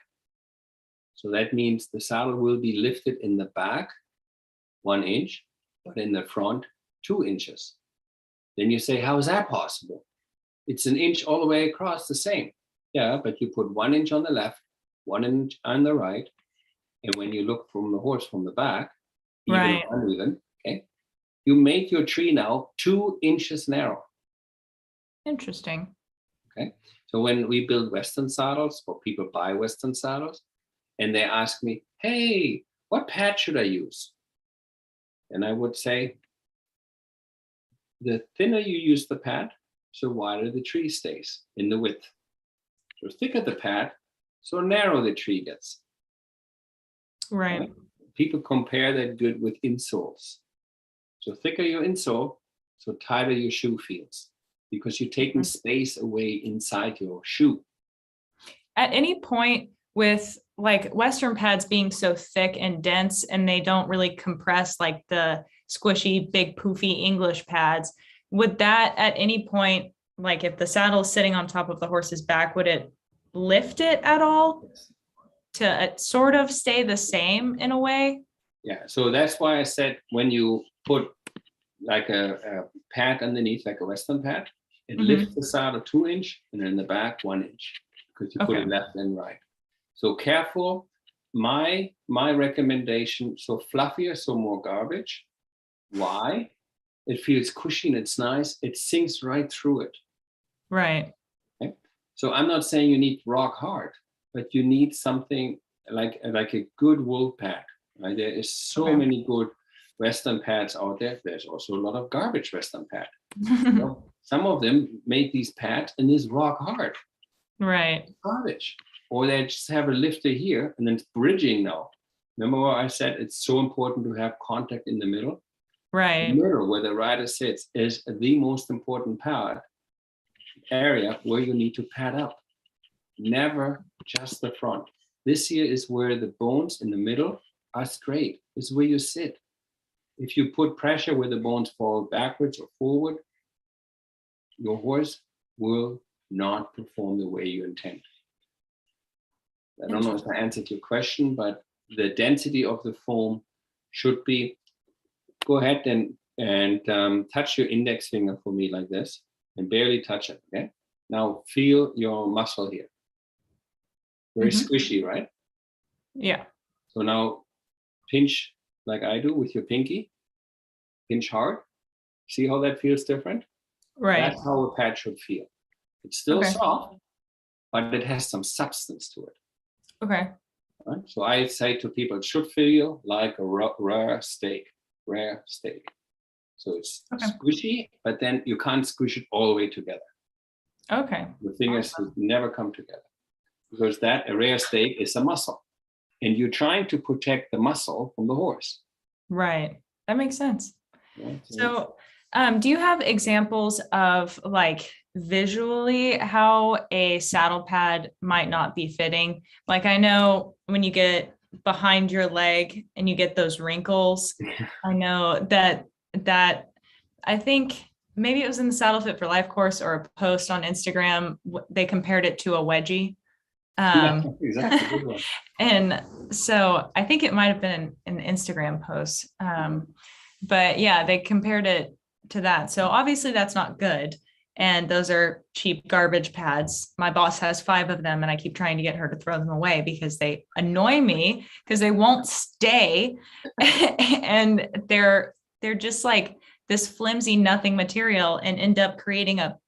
S2: So that means the saddle will be lifted in the back 1 inch, but in the front 2 inches. Then you say, how is that possible? It's an inch all the way across, the same. Yeah, but you put 1 inch on the left, 1 inch on the right. And when you look from the horse from the back, even or uneven, okay, you make your tree now 2 inches narrow.
S1: Interesting.
S2: Okay, so when we build Western saddles, or people buy Western saddles, and they ask me, hey, what pad should I use? And I would say, the thinner you use the pad, so wider the tree stays in the width. So thicker the pad, so narrow the tree gets.
S1: Right.
S2: People compare that good with insoles. So thicker your insole, so tighter your shoe feels, because you're taking space away inside your shoe.
S1: At any point with like Western pads being so thick and dense, and they don't really compress like the squishy, big, poofy English pads, would that at any point, like if the saddle is sitting on top of the horse's back, would it lift it at all to sort of stay the same in a way?
S2: Yeah, so that's why I said when you put like a pad underneath, like a Western pad, it lifts the saddle 2 inch, and in the back 1 inch, because you put it left and right. So careful. My recommendation, so fluffier, so more garbage. Why? It feels cushy and it's nice. It sinks right through it.
S1: Right.
S2: Okay? So I'm not saying you need rock hard, but you need something like a good wool pad. Right? There is so many good Western pads out there. There's also a lot of garbage Western pad. Some of them make these pads and is rock hard.
S1: Right.
S2: Garbage. Or they just have a lifter here and then it's bridging now. Remember what I said? It's so important to have contact in the middle.
S1: Right.
S2: The middle, where the rider sits, is the most important area where you need to pad up. Never just the front. This here is where the bones in the middle are straight. This is where you sit. If you put pressure where the bones fall backwards or forward, your horse will not perform the way you intend. I don't know if I answered your question, but the density of the foam should be, go ahead and touch your index finger for me like this, and barely touch it, okay? Now feel your muscle here. Very squishy, right?
S1: Yeah.
S2: So now pinch like I do with your pinky. Pinch hard. See how that feels different?
S1: Right.
S2: That's how a pad should feel. It's still soft, but it has some substance to it.
S1: Okay.
S2: Right? So I say to people, it should feel like a rare steak. Rare steak. So it's squishy, but then you can't squish it all the way together.
S1: Okay.
S2: The fingers would never come together. because that rear stake is a muscle, and you're trying to protect the muscle from the horse.
S1: Right. That makes sense.
S2: Right?
S1: So, do you have examples of like visually how a saddle pad might not be fitting? Like I know when you get behind your leg and you get those wrinkles, I know that I think maybe it was in the Saddle Fit for Life course or a post on Instagram. They compared it to a wedgie.
S2: Yeah, exactly. Good one.
S1: And so I think it might have been an Instagram post. But yeah, they compared it to that. So obviously that's not good. And those are cheap garbage pads. My boss has 5 of them and I keep trying to get her to throw them away because they annoy me because they won't stay. And they're just like this flimsy nothing material and end up creating a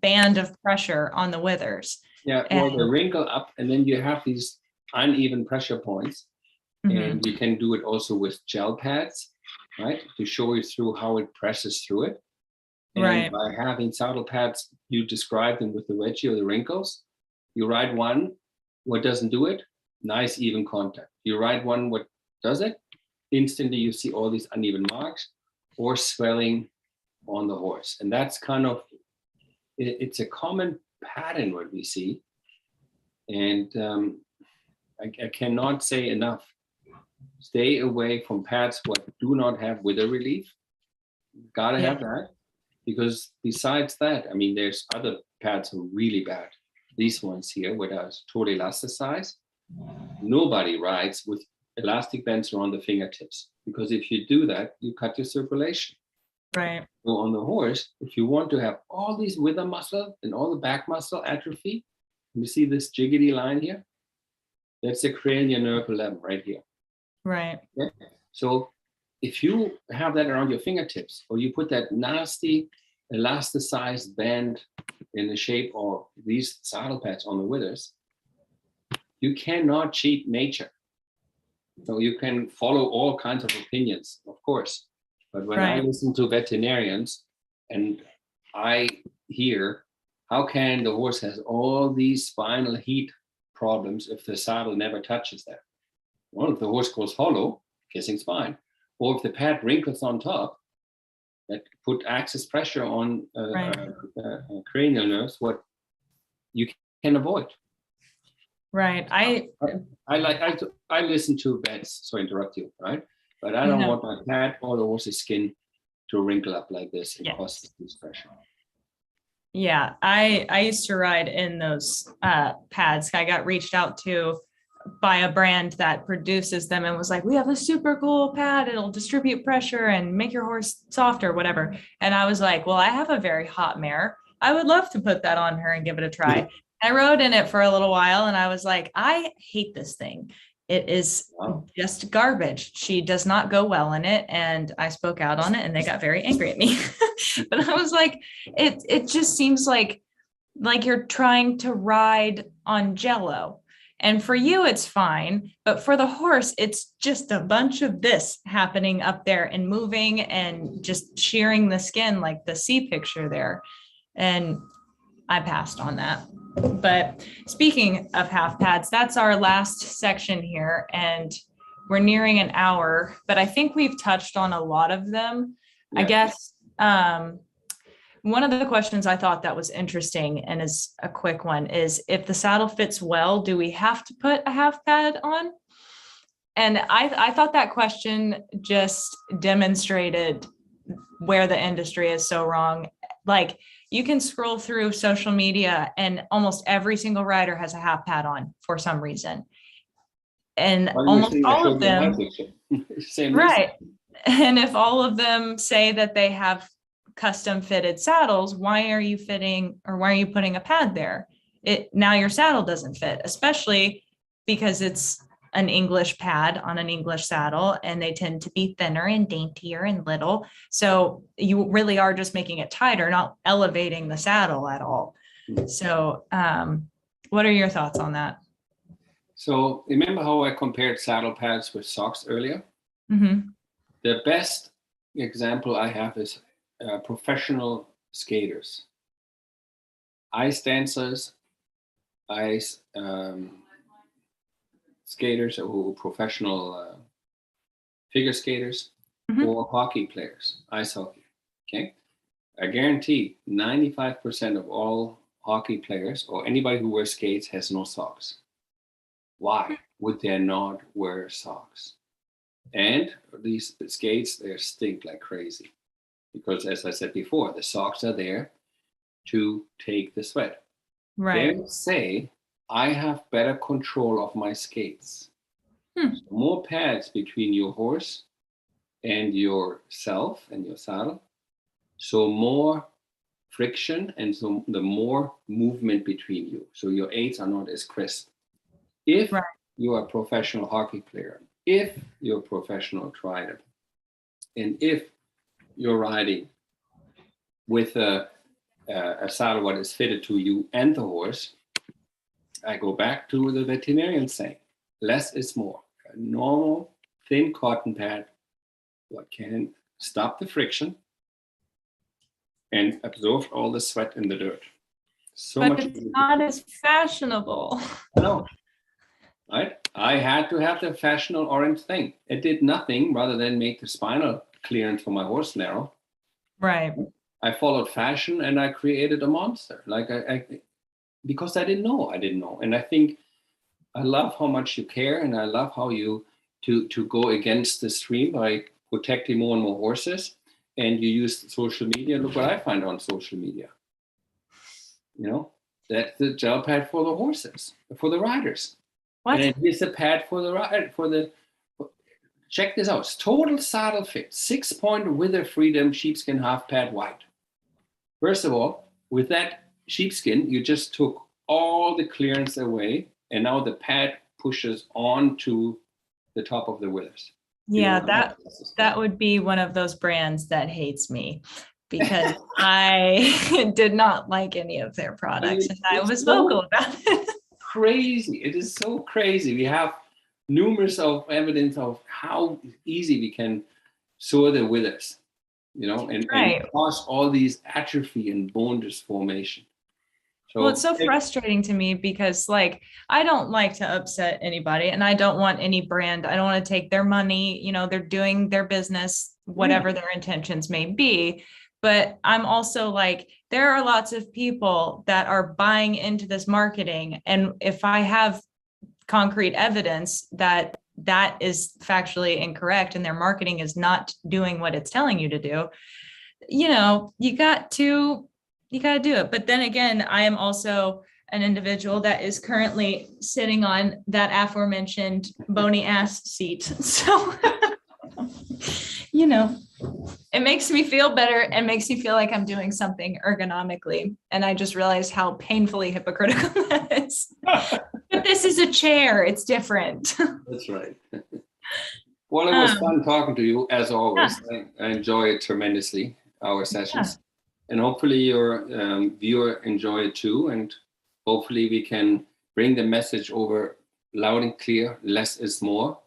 S1: band of pressure on the withers.
S2: Yeah, well, they wrinkle up, and then you have these uneven pressure points, and you can do it also with gel pads, right, to show you through how it presses through it. And
S1: right.
S2: by having saddle pads, you describe them with the wedgie or the wrinkles. You ride one, what doesn't do it? Nice even contact. You ride one, what does it? Instantly you see all these uneven marks or swelling on the horse. And that's kind of, it's a common pattern what we see. And I cannot say enough. Stay away from pads what do not have wither relief. Gotta have that. Because besides that, I mean, there's other pads that are really bad. These ones here, where are totally elasticized. Nobody rides with elastic bands around the fingertips, because if you do that, you cut your circulation.
S1: Right.
S2: So on the horse, if you want to have all these wither muscle and all the back muscle atrophy, you see this jiggity line here? That's the cranial nerve 11 right here.
S1: Right.
S2: Okay? So if you have that around your fingertips, or you put that nasty elasticized band in the shape of these saddle pads on the withers, you cannot cheat nature. So you can follow all kinds of opinions, of course. But when I listen to veterinarians and I hear, how can the horse has all these spinal heat problems if the saddle never touches that? Well, if the horse goes hollow, kissing spine. Or if the pad wrinkles on top, that put excess pressure on cranial nerves, what you can avoid.
S1: Right.
S2: I listen to vets, so I interrupt you, right? But I don't want my pad or the horse's skin to wrinkle up like this and cause this pressure.
S1: Yeah, I used to ride in those pads. I got reached out to by a brand that produces them and was like, we have a super cool pad. It'll distribute pressure and make your horse softer, whatever. And I was like, well, I have a very hot mare. I would love to put that on her and give it a try. I rode in it for a little while and I was like, I hate this thing. It is just garbage. She does not go well in it. And I spoke out on it and they got very angry at me. But I was like, it just seems like you're trying to ride on Jell-O. And for you, it's fine. But for the horse, it's just a bunch of this happening up there and moving and just shearing the skin like the C picture there. And I passed on that. But speaking of half pads, that's our last section here. And we're nearing an hour, but I think we've touched on a lot of them. Yeah. I guess one of the questions I thought that was interesting and is a quick one is, if the saddle fits well, do we have to put a half pad on? And I thought that question just demonstrated where the industry is so wrong. Like, you can scroll through social media and almost every single rider has a half pad on for some reason. And almost all of them, right. And if all of them say that they have custom fitted saddles, why are you putting a pad there? Now your saddle doesn't fit, especially because it's an English pad on an English saddle and they tend to be thinner and daintier and little. So you really are just making it tighter, not elevating the saddle at all. So what are your thoughts on that?
S2: So remember how I compared saddle pads with socks earlier?
S1: Mm-hmm.
S2: The best example I have is professional skaters, ice dancers, ice skaters or professional figure skaters or hockey players, ice hockey. Okay. I guarantee 95% of all hockey players or anybody who wears skates has no socks. Why would they not wear socks? And these skates, they stink like crazy because, as I said before, the socks are there to take the sweat.
S1: Right.
S2: They say I have better control of my skates. So more pads between your horse and yourself and your saddle. So more friction and so the more movement between you. So your aids are not as crisp. If you are a professional hockey player, if you're a professional rider, and if you're riding with a saddle what is fitted to you and the horse, I go back to the veterinarian saying, less is more. A normal thin cotton pad what can stop the friction and absorb all the sweat and the dirt. So
S1: but
S2: much.
S1: it's not as fashionable.
S2: No, right? I had to have the fashionable orange thing. It did nothing rather than make the spinal clearance for my horse narrow.
S1: Right.
S2: I followed fashion and I created a monster. Like because I didn't know. And I think I love how much you care, and I love how you to go against the stream by protecting more and more horses. And you use social media. Look what I find on social media. You know, that's the gel pad for the horses, for the riders.
S1: What?
S2: And here's a pad for the rider. Check this out. It's total saddle fit. 6-point wither freedom sheepskin half pad white. First of all, with that sheepskin, you just took all the clearance away, and now the pad pushes onto the top of the withers.
S1: Yeah, that would be one of those brands that hates me because I did not like any of their products, and I was vocal about it.
S2: Crazy. It is so crazy. We have numerous of evidence of how easy we can soar the withers, you know, and cause all these atrophy and bone disformation. So,
S1: well, it's so frustrating to me because, like, I don't like to upset anybody, and I don't want any brand. I don't want to take their money. You know, they're doing their business, whatever their intentions may be. But I'm also like, there are lots of people that are buying into this marketing. And if I have concrete evidence that that is factually incorrect and their marketing is not doing what it's telling you to do, you know, you got to do it. But then again, I am also an individual that is currently sitting on that aforementioned bony ass seat. So, you know, it makes me feel better and makes me feel like I'm doing something ergonomically. And I just realized how painfully hypocritical that is. But this is a chair. It's different.
S2: That's right. Well, it was fun talking to you, as always. Yeah. I enjoy it tremendously, our sessions. Yeah. And hopefully your viewer enjoy it too. And hopefully we can bring the message over loud and clear, less is more.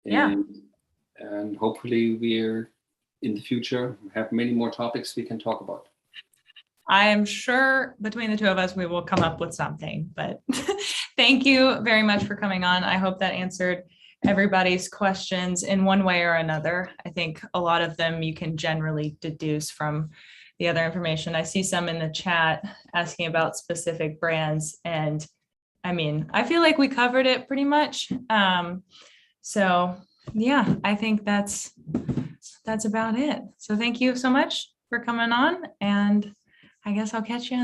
S2: And hopefully we're in the future have many more topics we can talk about.
S1: I am sure between the two of us, we will come up with something, but thank you very much for coming on. I hope that answered everybody's questions in one way or another. I think a lot of them you can generally deduce from the other information. I see some in the chat asking about specific brands, and I mean, I feel like we covered it pretty much. So yeah, I think that's about it. So thank you so much for coming on, and I guess I'll catch you